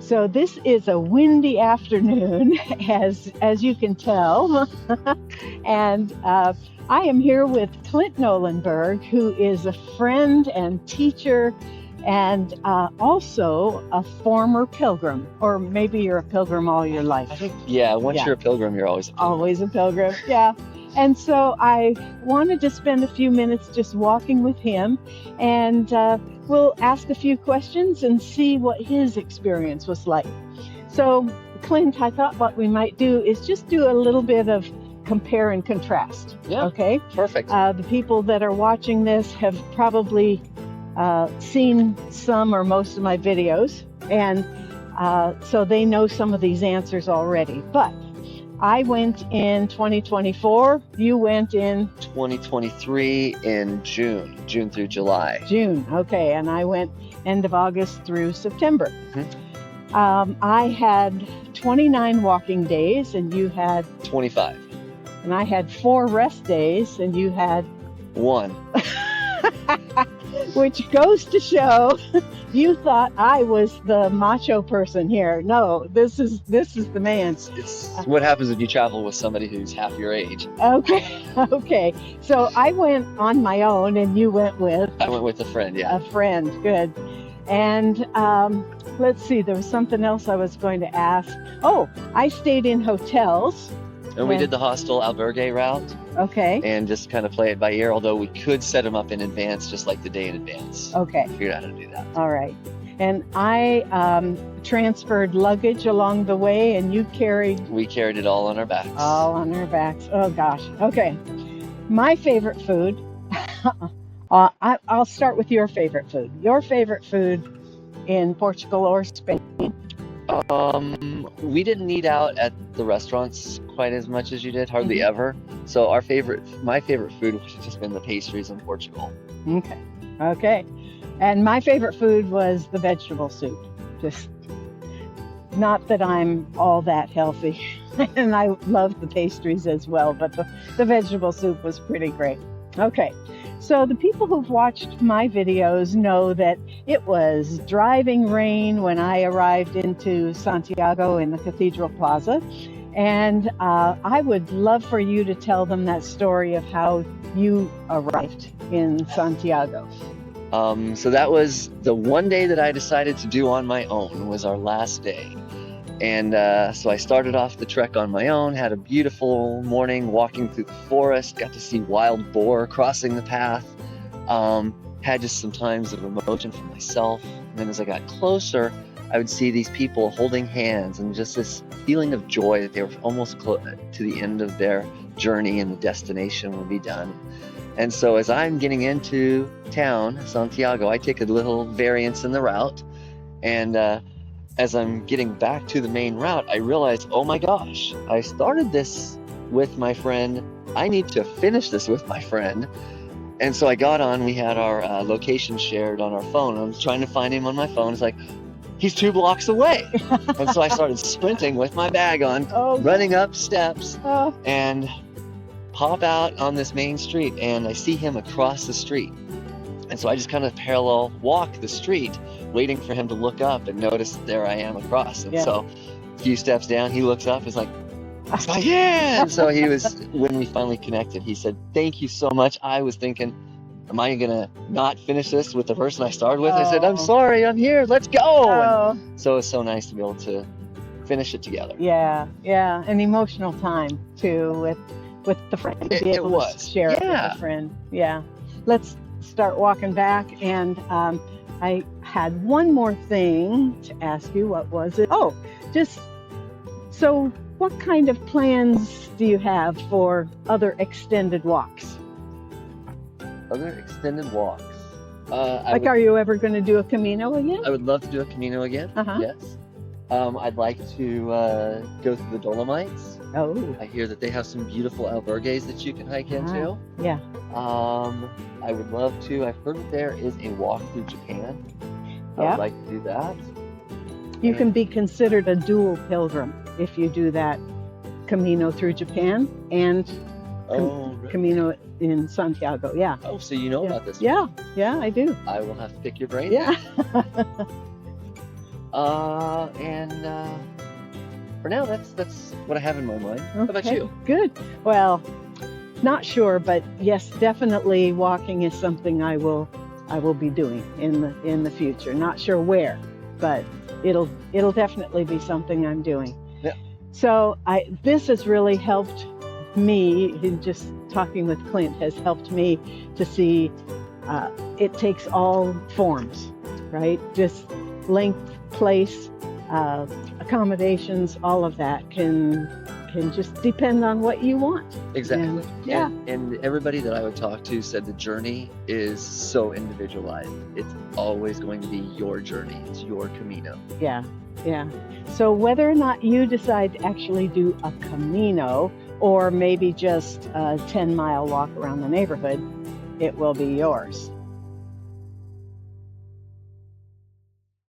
So this is a windy afternoon, as you can tell, and I am here with Clint Knollenberg, who is a friend and teacher, and also a former pilgrim, or maybe you're a pilgrim all your life. I think, yeah, once you're a pilgrim, you're always a pilgrim. Always a pilgrim, yeah. And so I wanted to spend a few minutes just walking with him, and we'll ask a few questions and see what his experience was like. So, Clint, I thought what we might do is just do a little bit of compare and contrast. Yeah, okay? Perfect. The people that are watching this have probably seen some or most of my videos, and so they know some of these answers already. But I went in 2024. You went in 2023 in June through July. June, okay. And I went end of August through September. Mm-hmm. I had 29 walking days, and you had 25. And I had 4 rest days, and you had 1. Which goes to show you thought I was the macho person here. No, this is the man. It's what happens if you travel with somebody who's half your age. Okay. So I went on my own, and you went with? I went with a friend, yeah. A friend, good. And let's see, there was something else I was going to ask. Oh, I stayed in hotels. And we did the hostel albergue route. Okay. And just kind of play it by ear, although we could set them up in advance, just like the day in advance. Okay. Figured out how to do that. All right. And I transferred luggage along the way, and you carried? We carried it all on our backs. All on our backs. Oh, gosh. Okay. My favorite food, I'll start with your favorite food. Your favorite food in Portugal or Spain? We didn't eat out at the restaurants quite as much as you did, hardly ever. So my favorite food would have just been the pastries in Portugal. Okay. And my favorite food was the vegetable soup. Just not that I'm all that healthy, and I love the pastries as well, but the vegetable soup was pretty great. Okay. So the people who've watched my videos know that it was driving rain when I arrived into Santiago in the Cathedral Plaza. And I would love for you to tell them that story of how you arrived in Santiago. So that was the one day that I decided to do on my own, was our last day. And so I started off the trek on my own, had a beautiful morning walking through the forest, got to see wild boar crossing the path, had just some times of emotion for myself. And then as I got closer, I would see these people holding hands and just this feeling of joy that they were almost to the end of their journey and the destination would be done. And so as I'm getting into town, Santiago, I take a little variance in the route, and as I'm getting back to the main route, I realized, oh my gosh, I started this with my friend. I need to finish this with my friend. And so I got on, we had our location shared on our phone. I was trying to find him on my phone. It's like, he's 2 blocks away. And so I started sprinting with my bag on, running up steps, and pop out on this main street, and I see him across the street. And so I just kind of parallel walk the street, waiting for him to look up and notice that there I am across. And so a few steps down, he looks up, is like, yeah. And so he was, when we finally connected, he said, thank you so much. I was thinking, am I going to not finish this with the person I started with? I said, I'm sorry, I'm here. Let's go. And so it's so nice to be able to finish it together. Yeah. An emotional time, too, with the friend. To be able to share it with a friend. Yeah. Let's start walking back, and I had one more thing to ask you. What was it? So what kind of plans do you have for other extended walks? Other extended walks? Are you ever going to do a Camino again? I would love to do a Camino again, yes. I'd like to go through the Dolomites. I hear that they have some beautiful albergues that you can hike into. Yeah. I would love to. I've heard that there is a walk through Japan. I would like to do that. You can be considered a dual pilgrim if you do that Camino through Japan and Camino in Santiago. Yeah. Oh, so you know about this? Yeah, I do. I will have to pick your brain. Yeah. For now, that's what I have in my mind. How about Okay, you? good. Well, not sure, but yes, definitely walking is something I will be doing in the future. Not sure where, but it'll definitely be something I'm doing. Yeah. So this has really helped me. In just talking with Clint has helped me to see it takes all forms, right? Just length, place, accommodations, all of that can just depend on what you want. Exactly. Yeah. And everybody that I would talk to said the journey is so individualized. It's always going to be your journey. It's your Camino. Yeah. So whether or not you decide to actually do a Camino or maybe just a 10-mile walk around the neighborhood, it will be yours.